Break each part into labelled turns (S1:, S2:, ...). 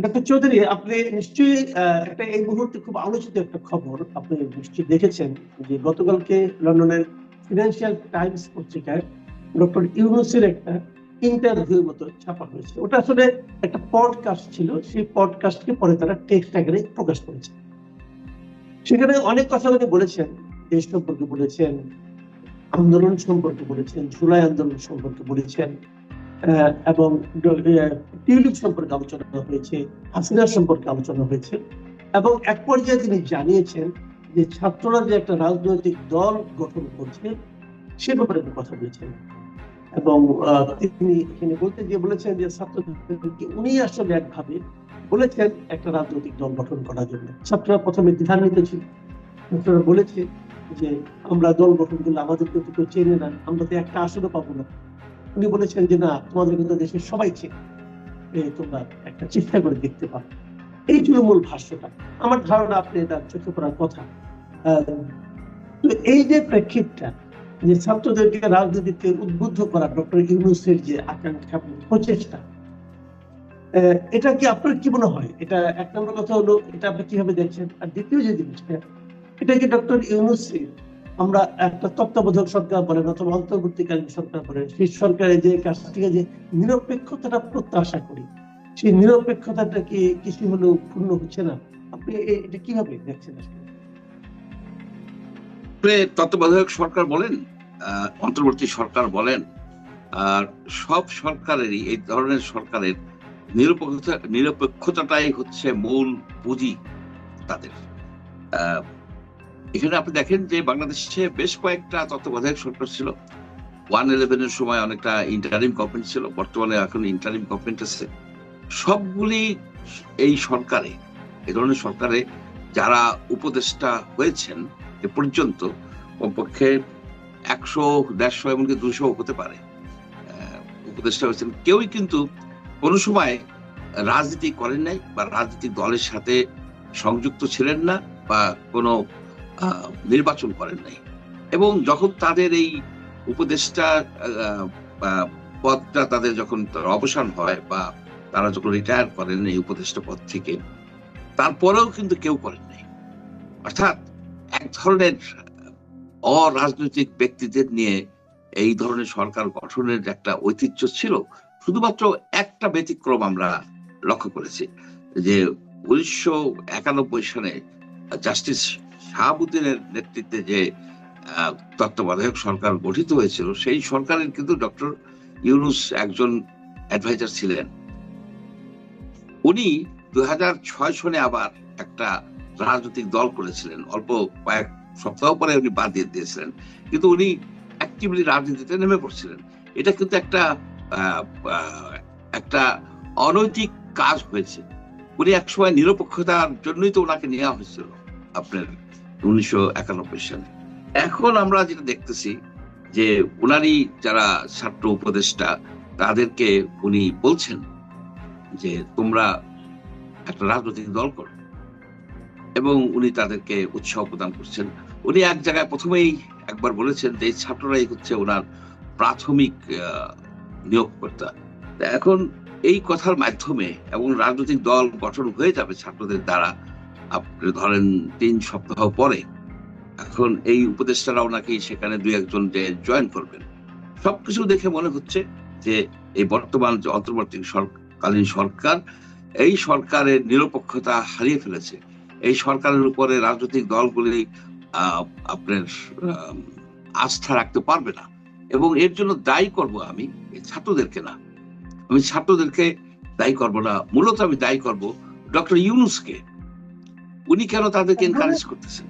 S1: Doctor Chowdhury, আপনি নিশ্চয়ই একটা এই মুহূর্তে খুব আলোচিত একটা খবর আপনি নিশ্চয়ই দেখেছেন যে গতকালকে লন্ডনের ফিনান্সিয়াল টাইমস পত্রিকায় ডক্টর ইউনূসের একটা ইন্টারভিউ মতো ছাপা হয়েছে। ওটা আসলে একটা পডকাস্ট ছিল, সেই পডকাস্টকে পরে তারা টেক্সট আকারে প্রকাশ করেছে। সেখানে অনেক কথা উনি বলেছেন, দেশ সম্পর্কে বলেছেন, আন্দোলন সম্পর্কে বলেছেন, জুলাই আন্দোলন সম্পর্কে বলেছেন, এবং টিউলিপ সম্পর্কে আলোচনা হয়েছে, হাসিনা সম্পর্কে আলোচনা হয়েছে, এবং এক পর্যায়ে তিনি জানিয়েছেন যে ছাত্ররা যে একটা রাজনৈতিক দল গঠন করছে সে ব্যাপারে কথা বলেছেন। এবং তিনি এখানে বলতে গিয়ে বলেছেন যে ছাত্রদেরকে উনি আসলে একভাবে বলেছেন একটা রাজনৈতিক দল গঠন করার জন্য। ছাত্ররা প্রথমে দ্বিধান্বিত ছিল, ছাত্ররা বলেছে যে আমরা দল গঠন করলে আমাদেরকে তো কেউ চেনে না, আমরা তো একটা আসনও পাবো না। উনি বলেছেন যে না, তোমাদের কিন্তু দেশের সবাই চেনে, তোমরা একটা চেষ্টা করে দেখতে পারো। এই ছিল মূল ভাষ্যটা। আমার ধারণা আপনি এটা চোখে পড়ার কথা। তো এই যে প্রেক্ষিতটা, যে ছাত্রদেরকে রাজনীতিতে উদ্বুদ্ধ করা ডক্টর ইউনূসের যে আকাঙ্ক্ষা প্রচেষ্টা, এটা কি আপনার কি মনে হয়? এটা এক নম্বর কথা হলো, এটা আপনি কিভাবে দেখছেন? আর দ্বিতীয় যে জিনিসটা, এটা কি ডক্টর ইউনূসের, আমরা একটা তত্ত্বাবধায়ক সরকার বলেন অথবা অন্তর্বর্তীকালীন সরকার বলেন, সেই সরকারের যে কাছ থেকে যে নিরপেক্ষতাটা প্রত্যাশা করি, সেই নিরপেক্ষতাটা কি কিছু হলেও পূর্ণ হচ্ছে না? আপনি এটা কিভাবে দেখছেন?
S2: তত্ত্বাবধায়ক সরকার বলেন, অন্তর্বর্তী সরকার বলেন, আর সব সরকারেরই এই ধরনের সরকারের নিরপেক্ষতাটাই হচ্ছে মূল পুঁজি তাদের। এখানে আপনি দেখেন যে বাংলাদেশে বেশ কয়েকটা তত্ত্বাবধায়ক সরকার ছিল। 1/11 সময় অনেকটা ইন্টারিম গভর্নমেন্ট ছিল, বর্তমানে এখন ইন্টারিম গভর্নমেন্ট আছে। সবগুলি এই সরকারে, এই ধরনের সরকারে যারা উপদেষ্টা হয়েছেন এ পর্যন্ত কমপক্ষে 100, 150, এমনকি 200 হতে পারে উপদেষ্টা হয়েছেন, কেউই কিন্তু কোনো সময় রাজনীতি করেন নাই বা রাজনৈতিক দলের সাথে সংযুক্ত ছিলেন না বা কোনো নির্বাচন করেন নাই। এবং যখন তাদের এই উপদেষ্টা পদটা তাদের যখন অবসান হয় বা তারা যখন রিটায়ার করেন এই উপদেষ্টা পদ থেকে, তারপরেও কিন্তু কেউ করেন নাই। অর্থাৎ এক ধরনের অরাজনৈতিক ব্যক্তিদের নিয়ে এই ধরনের সরকার গঠনের একটা ঐতিহ্য ছিল। শুধুমাত্র একটা ব্যতিক্রম আমরা লক্ষ্য করেছি, যে 1991 সালে জাস্টিস শাহাবুদ্দিনের নেতৃত্বে যে তত্ত্বাবধায়ক সরকার গঠিত হয়েছিল, সেই সরকারের কিন্তু ডক্টর ইউনূস একজন অ্যাডভাইজার ছিলেন। উনি 2006 সনে আবার একটা রাজনৈতিক দল করেছিলেন, অল্প কয়েক সপ্তাহ পরে উনি বাদ দিয়ে দিয়েছিলেন, কিন্তু উনি অ্যাক্টিভলি রাজনীতিতে নেমে পড়ছিলেন। এটা কিন্তু একটা অনৈতিক কাজ হয়েছে। উনি একসময় নিরপেক্ষতার জন্যই তো ওনাকে নেওয়া হয়েছিল আপনার 1991 সালে। এখন আমরা যেটা দেখতেছি যে উনারই যারা ছাত্র উপদেষ্টা, তাদেরকে উনি বলছেন যে তোমরা একটা রাজনৈতিক দল করো, এবং উনি তাদেরকে উৎসাহ প্রদান করছেন। উনি এক জায়গায় প্রথমেই একবার বলেছেন যে ছাত্ররাই হচ্ছে ওনার প্রাথমিক নিয়োগকর্তা। এখন এই কথার মাধ্যমে, এবং রাজনৈতিক দল গঠন হয়ে যাবে ছাত্রদের দ্বারা আপনি ধরেন 3 সপ্তাহ পরে, এখন এই উপদেষ্টারা ওনাকে সেখানে 2-1 যে জয়েন করবেন। সবকিছু দেখে মনে হচ্ছে যে এই বর্তমান যে অন্তর্বর্তীকালীন সরকার, এই সরকারের নিরপেক্ষতা হারিয়ে ফেলেছে। এই সরকারের উপরে রাজনৈতিক দলগুলি আপনার আস্থা রাখতে পারবে না, এবং এর জন্য দায়ী করব আমি ছাত্রদেরকে না, আমি ছাত্রদেরকে দায়ী করব না, মূলত আমি দায়ী করব ডক্টর ইউনূসকে। উনি কেন তাদেরকে এনকারেজ করতেছেন?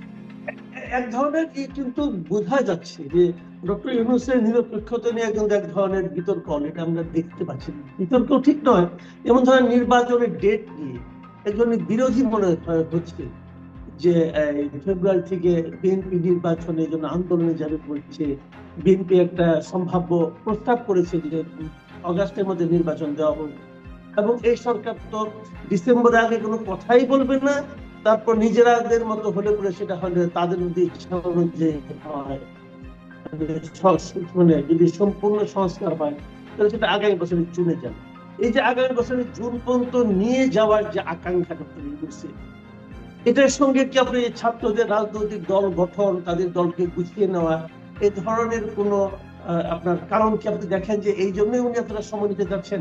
S1: এক ধরনের কিন্তু বোঝা যাচ্ছে যে ডক্টর ইউনূসের নিরপেক্ষতা নিয়ে কিন্তু এক ধরনের বিতর্ক এটা আমরা দেখতে পাচ্ছি। বিতর্ক ঠিক নয়, এমন ধরনের নির্বাচনের ডেট নিয়ে একজনের বিরোধী মনে হচ্ছে যে ফেব্রুয়ারি থেকে বিএনপি নির্বাচনের জন্য আন্দোলনে যাবে বলছে। বিএনপি একটা সম্ভাব্য প্রস্তাব করেছে যে অগাস্টের মধ্যে নির্বাচন দেওয়া হবে, এবং এই সরকার তো ডিসেম্বরের আগে কোনো কথাই বলবে না। তারপর নিজেরাদের মতো হলে পরে সেটা হলে তাদের মধ্যে ইচ্ছা অনুযায়ী হয়, মানে যদি সম্পূর্ণ সংস্কার হয় তাহলে সেটা আগামী বছরে চলে যাবে। এই যে আগামী বছরের জুন পর্যন্ত নিয়ে যাওয়ার যে আকাঙ্ক্ষা ডক্টর ইউনূসের, এটার সঙ্গে কি আপনি ছাত্রদের রাজনৈতিক দল গঠন, তাদের দলকে গুছিয়ে নেওয়া, এই ধরনের কোন আপনার কারণ কি আপনি দেখেন যে এই জন্যই উনি এতটা সময় নিতে যাচ্ছেন?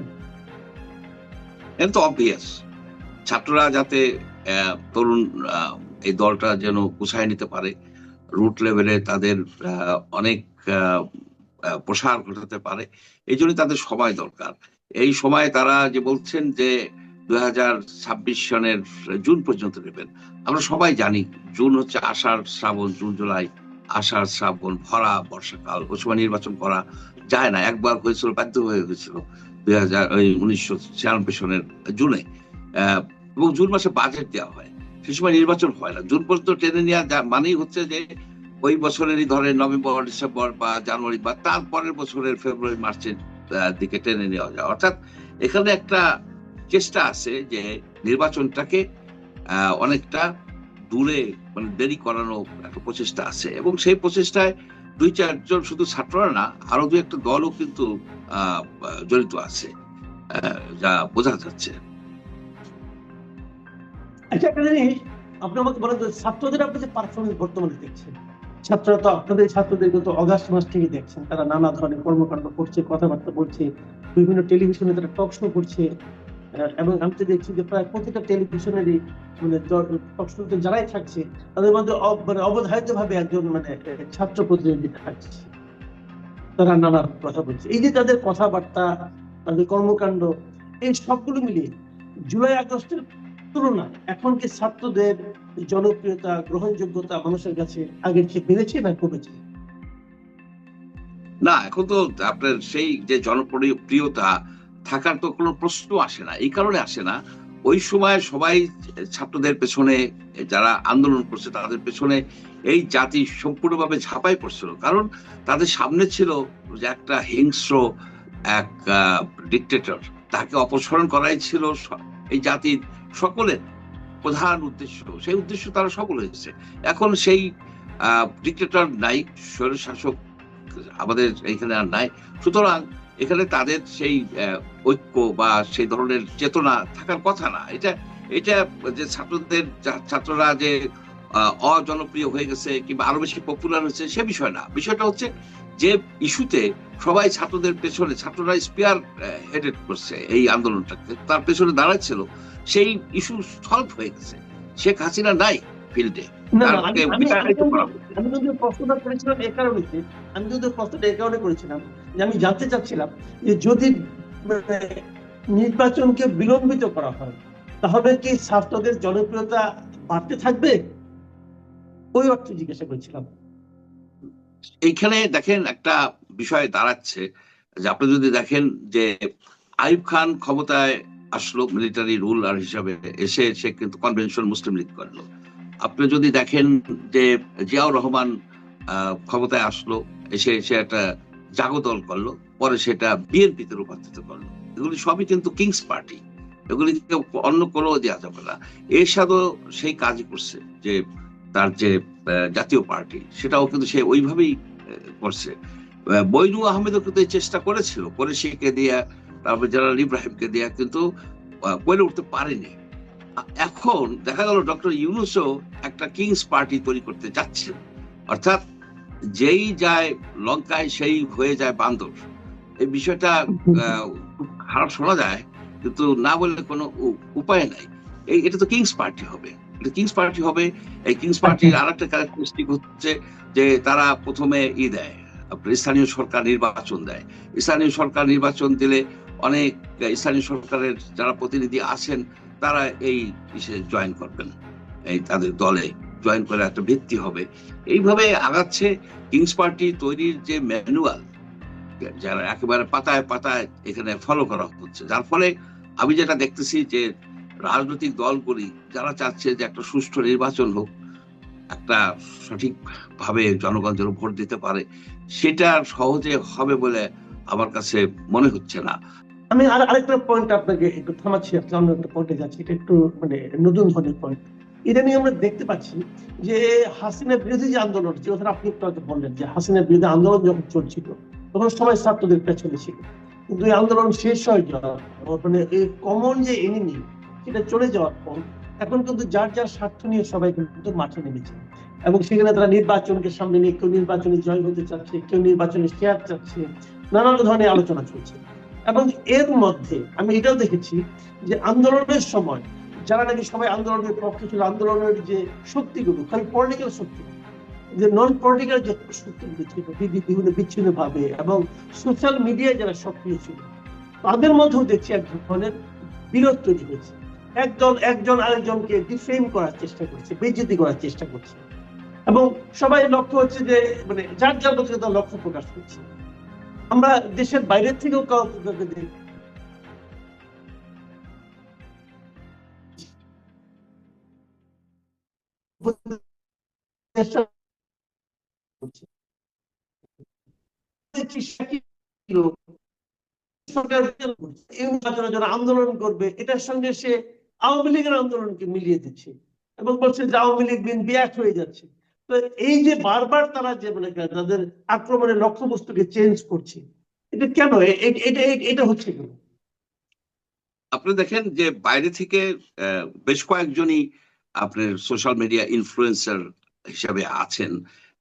S2: এটা তো অবভিয়াস, ছাত্ররা যাতে তরুণ এই দলটা যেন গুছায় নিতে পারে, রুট লেভেলে তাদের অনেক প্রসার ঘটাতে পারে, এই জন্য তাদের সময় দরকার। এই সময় তারা যে বলছেন যে 2026 সনের জুন পর্যন্ত নেবেন, আমরা সবাই জানি জুন হচ্ছে আষাঢ় শ্রাবণ, জুন জুলাই আষাঢ় শ্রাবণ ভরা বর্ষাকাল, ওই সময় নির্বাচন করা যায় না। একবার হয়েছিল, বাধ্য হয়ে হয়েছিল 1996 সনের জুনে, এবং জুন মাসে বাজেট দেওয়া হয়, সে সময় নির্বাচন হয় না। জুন পর্যন্ত টেনে নেওয়া মানেই হচ্ছে যে ওই বছরেরই ধরেন নভেম্বর ডিসেম্বর বা জানুয়ারি বা তারপরের বছরের ফেব্রুয়ারি মার্চের দিকে টেনে নেওয়া যায়। অর্থাৎ এখানে একটা চেষ্টা আছে যে নির্বাচনটাকে অনেকটা দূরে মানে দেরি করানো একটা প্রচেষ্টা আছে, এবং সেই প্রচেষ্টায় 2-4 জন শুধু ছাত্ররা না, আরো 2-একটা দলও কিন্তু জড়িত আছে, যা বোঝা যাচ্ছে।
S1: আচ্ছা, একটা জিনিস আপনি আমাকে বলেন, ছাত্রদের আপনি যে পারফরমেন্স বর্তমানে দেখছেন, ছাত্ররা তো আপনাদের ছাত্রদের কিন্তু অগাস্ট মাস থেকে দেখছেন, তারা নানা ধরনের কর্মকাণ্ড করছে, কথাবার্তা বলছে, বিভিন্ন টেলিভিশনে তারা টক শো করছে, এবং আমি তো দেখছি যে প্রায় প্রতিটা টেলিভিশনেরই মানে টক শোতে যারাই থাকছে তাদের মধ্যে মানে অবধারিত ভাবে একজন মানে ছাত্র প্রতিনিধি থাকছে, তারা নানা কথা বলছে। এই যে তাদের কথাবার্তা, তাদের কর্মকাণ্ড, এই সবগুলো মিলিয়ে জুলাই আগস্টের তুলনায় এখন কি ছাত্রদের জনপ্রিয়তা, গ্রহণযোগ্যতা মানুষের কাছে আগের চেয়ে বেড়েছে না কমেছে?
S2: না, এখন তো আপনার সেই যে জনপ্রিয়তা থাকার তো কোনো প্রশ্ন আসে না। এই কারণে আসে না, ওই সময় সবাই ছাত্রদের পেছনে, যারা আন্দোলন করছে তাদের পেছনে এই জাতি সম্পূর্ণভাবে ঝাঁপাই পড়ছিল। কারণ তাদের সামনে ছিল যে একটা হিংস্র এক ডিক্টেটর, তাকে অপসারণ করাই ছিল এই জাতির সকলের প্রধান উদ্দেশ্য। সেই উদ্দেশ্য তারা সফল হয়েছে। এখন সেই ডিক্টেটর নাই, স্বৈরশাসক আমাদের এখানে আর নাই। সুতরাং এখানে তাদের সেই ঐক্য বা সেই ধরনের চেতনা থাকার কথা না। এটা যে ছাত্ররা যে অজনপ্রিয় হয়ে গেছে কিংবা আরো বেশি পপুলার হয়েছে সে বিষয় না। বিষয়টা হচ্ছে যে ইস্যুতে সবাই ছাত্রদের পেছনে, ছাত্ররা স্পিয়ার হেডেড করছে এই আন্দোলনটাকে, তার পেছনে দাঁড়াচ্ছিল, সেই ইস্যু সলভ হয়ে গেছে। শেখ হাসিনা নাই ফিল্ডে।
S1: আমি যদি প্রশ্নটা করেছিলাম এই কারণে, যে আমি জানতে চাচ্ছিলাম যে যদি নির্বাচনকে বিলম্বিত করা হয় তাহলে কি ছাত্রদের জনপ্রিয়তা বাড়তে থাকবে, ওই অর্থে জিজ্ঞাসা করেছিলাম।
S2: এইখানে দেখেন একটা বিষয় দাঁড়াচ্ছে যে আপনি যদি দেখেন যে আইয়ুব খান ক্ষমতায় আসলো মিলিটারি রুলার হিসাবে, এসে সে কিন্তু কনভেনশন মুসলিম লীগ করলো। আপনি যদি দেখেন যে জিয়াউর রহমান ক্ষমতায় আসলো, এসে সে একটা জাগদল করলো, পরে সেটা বিএনপিতে রূপান্তরিত করলো। এগুলি সবই কিন্তু কিংস পার্টি, এগুলিকে অন্য কোনো দেওয়া যাবে না। এরশাদও সেই কাজই করছে, যে তার যে জাতীয় পার্টি সেটাও কিন্তু সে ওইভাবেই করছে। বৈনু আহমেদও কিন্তু চেষ্টা করেছিল, পরিশিকে দিয়া, তারপর জেনারেল ইব্রাহিমকে দিয়া, কিন্তু বলে উঠতে পারেনি। এখন দেখা গেল ডক্টর ইউনূসও একটা কিংস পার্টি তৈরি করতে যাচ্ছেন। অর্থাৎ যেই যায় লঙ্কায় সেই হয়ে যায় বান্দর। এই বিষয়টা খুব খারাপ শোনা যায়, কিন্তু না বললে কোনো উপায় নাই। এটা তো কিংস পার্টি হবে, এটা কিংস পার্টি হবে। এই কিংস পার্টির আর একটা ক্যারেক্টারিস্টিক হচ্ছে যে তারা প্রথমে দেয়, স্থানীয় সরকার নির্বাচন দেয়। স্থানীয় সরকার নির্বাচন দিলে অনেক স্থানীয় সরকারের যারা প্রতিনিধি আছেন তারা এই জয়েন করবেন, এই তাদের দলে জয়েন করে একটা ভিত্তি হবে। এইভাবে আগাচ্ছে। কিংস পার্টি তৈরির যে ম্যানুয়াল, যারা একেবারে পাতায় পাতায় এখানে ফলো করা হচ্ছে, যার ফলে আমি যেটা দেখতেছি যে রাজনৈতিক দলগুলি যারা চাচ্ছে যে একটা সুষ্ঠু নির্বাচন হোক, একটা সঠিকভাবে জনগণ যেন ভোট দিতে পারে, সেটা সহজে হবে বলে আমার কাছে মনে হচ্ছে না।
S1: আমি আরেকটা পয়েন্ট আপনাকে একটু থামাচ্ছি, অন্য একটা পয়েন্টে যাচ্ছি, এটা একটু মানে নতুন ধরনের পয়েন্ট। এটা নিয়ে আমরা দেখতে পাচ্ছি যে হাসিনা বিরোধী যে আন্দোলন, যে কথা আপনি একটু বললেন, যে হাসিনা বিরোধী আন্দোলন যখন চলছিল তখন সবাই ছাত্রদের পেছনে ছিল, কিন্তু এই আন্দোলন শেষ হয়ে যাওয়ার মানে এই কমন যে এনিমি সেটা চলে যাওয়ার পর এখন কিন্তু যার যার স্বার্থ নিয়ে সবাই কিন্তু মাঠে নেমেছে, এবং সেখানে তারা নির্বাচনকে সামনে নিয়ে কেউ নির্বাচনে জয় হতে চাচ্ছে, কেউ নির্বাচনে শেয়ার চাচ্ছে, নানান ধরনের আলোচনা চলছে। এবং এর মধ্যে আমি এটাও দেখেছি যে আন্দোলনের সময় যারা নাকি সবাই আন্দোলনের পক্ষে ছিল, আন্দোলনের যে শক্তিগুলো খালি পলিটিক্যাল শক্তি, যে নন পলিটিক্যাল যে শক্তিগুলো ছিল বিভিন্ন বিচ্ছিন্ন ভাবে এবং সোশ্যাল মিডিয়ায় যারা সক্রিয় ছিল, তাদের মধ্যেও দেখছি এক ধরনের বিরোধ তৈরি হয়েছে। একদল একজন আরেকজনকে ডিফেম করার চেষ্টা করছে, বেইজ্জতি করার চেষ্টা করছে, এবং সবাই লক্ষ্য হচ্ছে যে মানে যার যার মধ্যে তার লক্ষ্য প্রকাশ করছে। আমরা দেশের বাইরের থেকেও কাউকে দেখি আন্দোলন করবে এটার সঙ্গে সে আওয়ামী লীগের আন্দোলনকে মিলিয়ে দিচ্ছে এবং বলছে যে আওয়ামী লীগ বিএনপি এক হয়ে যাচ্ছে। তো এই যে বারবার তারা যে মানে তাদের আক্রমণের লক্ষ্যবস্তুকে চেঞ্জ করছে, এটা কেন? এটা হচ্ছে কেন?
S2: আপনি দেখেন যে বাইরে থেকে বেশ কয়েকজনই আপনার সোশ্যাল মিডিয়া ইনফ্লুয়েন্সার হিসাবে আছেন,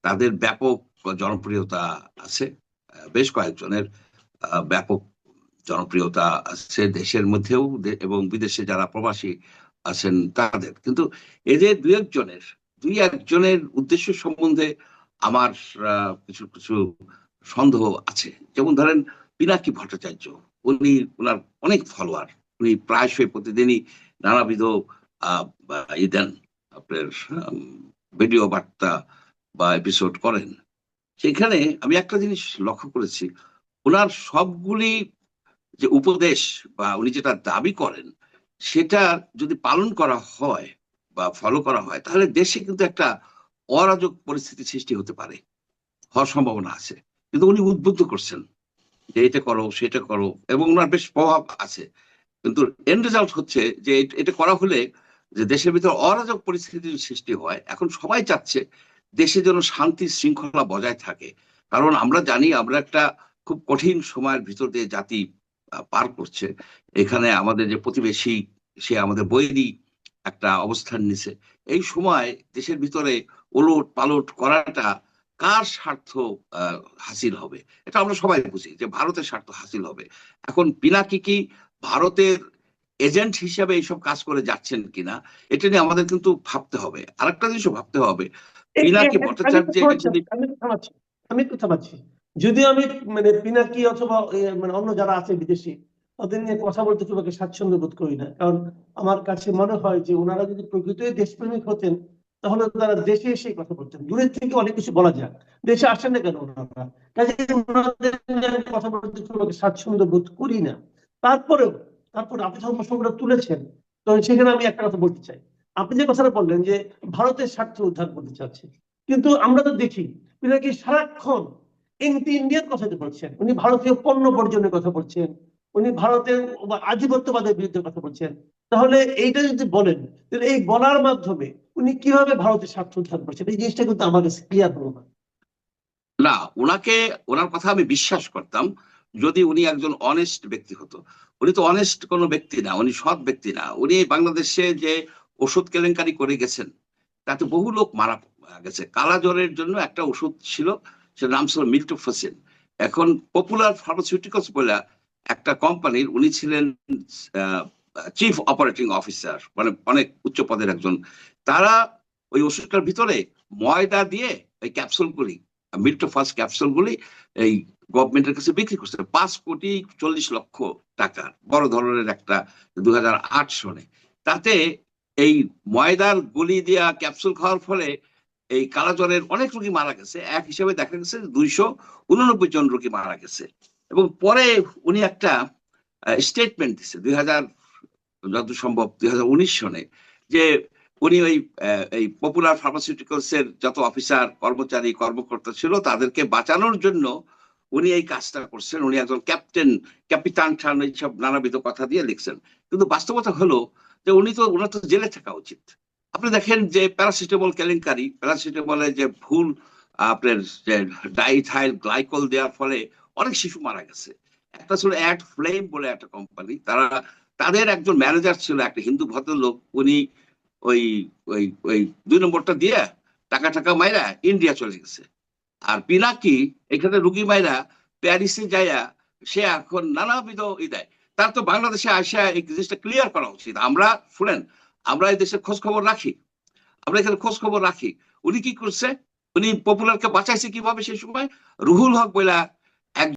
S2: তাদের ব্যাপক জনপ্রিয়তা আছে। বেশ কয়েকজনের ব্যাপক জনপ্রিয়তা আছে দেশের মধ্যেও এবং বিদেশে যারা প্রবাসী আছেন তাদের। কিন্তু এই যে দুই একজনের উদ্দেশ্য সম্বন্ধে আমার কিছু কিছু সন্দেহ আছে। যেমন ধরেন পিনাকি ভট্টাচার্য, ওনার অনেক ফলোয়ার, উনি প্রায়শই প্রতিদিনই নানাবিধ দেন, আপনার ভিডিও বার্তা বা এপিসোড করেন। সেখানে আমি একটা জিনিস লক্ষ্য করেছি, ওনার সবগুলি যে উপদেশ বা উনি যেটা দাবি করেন সেটা যদি পালন করা হয় বা ফলো করা হয়, তাহলে দেশে কিন্তু একটা অরাজক পরিস্থিতি সৃষ্টি হতে পারে, হওয়ার সম্ভাবনা আছে। কিন্তু উনি উদ্বুদ্ধ করছেন যে এটা করো সেটা করো, এবং ওনার বেশ প্রভাব আছে। কিন্তু এন্ড রেজাল্ট হচ্ছে যে এটা করা হলে যে দেশের ভিতর অরাজক পরিস্থিতির সৃষ্টি হয়। এখন সবাই চাচ্ছে দেশে যেন শান্তি শৃঙ্খলা বজায় থাকে, কারণ আমরা জানি আমরা একটা খুব কঠিন সময়ের ভিতর দিয়ে জাতি পার করছে। এখানে আমাদের যে প্রতিবেশী, সে আমাদের বৈরী একটা অবস্থান নিছে। এই সময় দেশের ভিতরে ওলট পালট করাটা কার স্বার্থ হাসিল হবে? এটা আমরা সবাই বুঝি যে ভারতের স্বার্থ হাসিল হবে। এখন পিনাকি কি ভারতের এজেন্ট হিসাবে এইসব কাজ করে যাচ্ছেন কিনা, এটা নিয়ে আমাদের কিন্তু ভাবতে হবে। আরেকটা জিনিসও ভাবতে হবে, পিনাকি ভট্টাচার্য যদি
S1: আমি কথা পাচ্ছি, যদিও আমি মানে পিনাকি অথবা মানে অন্য যারা আছে বিদেশি তাদের নিয়ে কথা বলতে খুব একটা স্বাচ্ছন্দ্য বোধ করি না, কারণ আমার কাছে মনে হয় যে ওনারা যদি প্রকৃতই দেশপ্রেমিক হতেন তাহলে তারা দেশে এসে কথা বলতেন। দূরের থেকে অনেক কিছু বলা যায়, দেশে আসেন না কেন ওনারা? কাজে ওনাদের নিয়ে আমি কথা বলতে খুব একটা স্বাচ্ছন্দ্য বোধ করি না। তারপরেও আপনি যখন প্রসঙ্গটা তুলেছেন, তো সেখানে আমি একটা কথা বলতে চাই। আপনি যে কথাটা বললেন যে ভারতের স্বার্থ উদ্ধার করতে চাচ্ছে, কিন্তু আমরা তো দেখি পিনাকি সারাক্ষণ এন্টি ইন্ডিয়ান কথা বলছেন, উনি ভারতীয় পণ্য বর্জনের কথা বলছেন, উনি ভারতের আধিপত্যবাদের বিরুদ্ধে কথা বলছেন। তাহলে এইটা যদি বলেন, তাহলে এই বলার মাধ্যমে উনি কিভাবে ভারতের স্বার্থ উদ্ধার করছেন, এই জিনিসটা কিন্তু আমার কাছে ক্লিয়ার হলো না।
S2: না, ওনার কথা আমি বিশ্বাস করতাম যদি উনি একজন অনেস্ট ব্যক্তি হতো। উনি তো অনেস্ট কোনো ব্যক্তি না, উনি সৎ ব্যক্তি না। উনি বাংলাদেশে যে ওষুধ কেলেঙ্কারি করে গেছেন তাতে বহু লোক মারা গেছে। কালা জ্বরের জন্য একটা ওষুধ ছিল, সেটার নাম ছিল মিল্টোফোসিন। এখন পপুলার ফার্মাসিউটিক্যালস বলে একটা কোম্পানির উনি ছিলেন চিফ অপারেটিং অফিসার, মানে অনেক উচ্চ পদের একজন। তারা ওই ওষুধটার ভিতরে ময়দা দিয়ে ওই ক্যাপসুলগুলি, মিল্টোফাস ক্যাপসুলগুলি এই গভর্নমেন্টের কাছে বিক্রি করছে 5,40,00,000 টাকা, বড় ধরনের একটা 2008 সনে। তাতে এই ময়দার গুলি দেওয়া ক্যাপসুল খাওয়ার ফলে এই কালাজ্বরের অনেক রোগী মারা গেছে। এক হিসেবে দেখা গেছে 289 জন রোগী মারা গেছে। এবং পরে উনি একটা স্টেটমেন্ট দিচ্ছে যত সম্ভব 2019 সনে, যে উনি ওই এই পপুলার ফার্মাসিউটিক্যালস এর যত অফিসার কর্মচারী কর্মকর্তা ছিল তাদেরকে বাঁচানোর জন্য উনি এই কাজটা করছেন। উনি একজন ক্যাপিটান ঠান এইসব নানাবিধ কথা দিয়ে লিখছেন। কিন্তু বাস্তবতা হলো যে ওনার তো জেলে থাকা উচিত। আপনি দেখেন যে প্যারাসিটামল কেলেঙ্কারি, প্যারাসিটামলে যে ভুল আপনার যে ডাইথাইল গ্লাইকল দেওয়ার ফলে অনেক শিশু মারা গেছে। একটা ছিল অ্যাড ফ্লেম বলে একটা কোম্পানি, তাদের একজন ম্যানেজার ছিল একটা হিন্দু ভদ্রলোক, উনি ওই ওই ওই 2 নম্বরটা দিয়ে টাকা টাকা মাইরা ইন্ডিয়া চলে গেছে। আর পিনাকি এখানে রুগী মাইরা প্যারিসে যাইয়া সে এখন নানাবিধ দেয়। তার তো বাংলাদেশে আসা এই জিনিসটা ক্লিয়ার করা উচিত। আমরা শুনেন, আমরা এই দেশের খোঁজ খবর রাখি, আমরা এখানে খোঁজ খবর রাখি। উনি কি করছে, উনি পপুলারকে বাঁচাইছে কিভাবে সেই সময়? রুহুল হক বইলা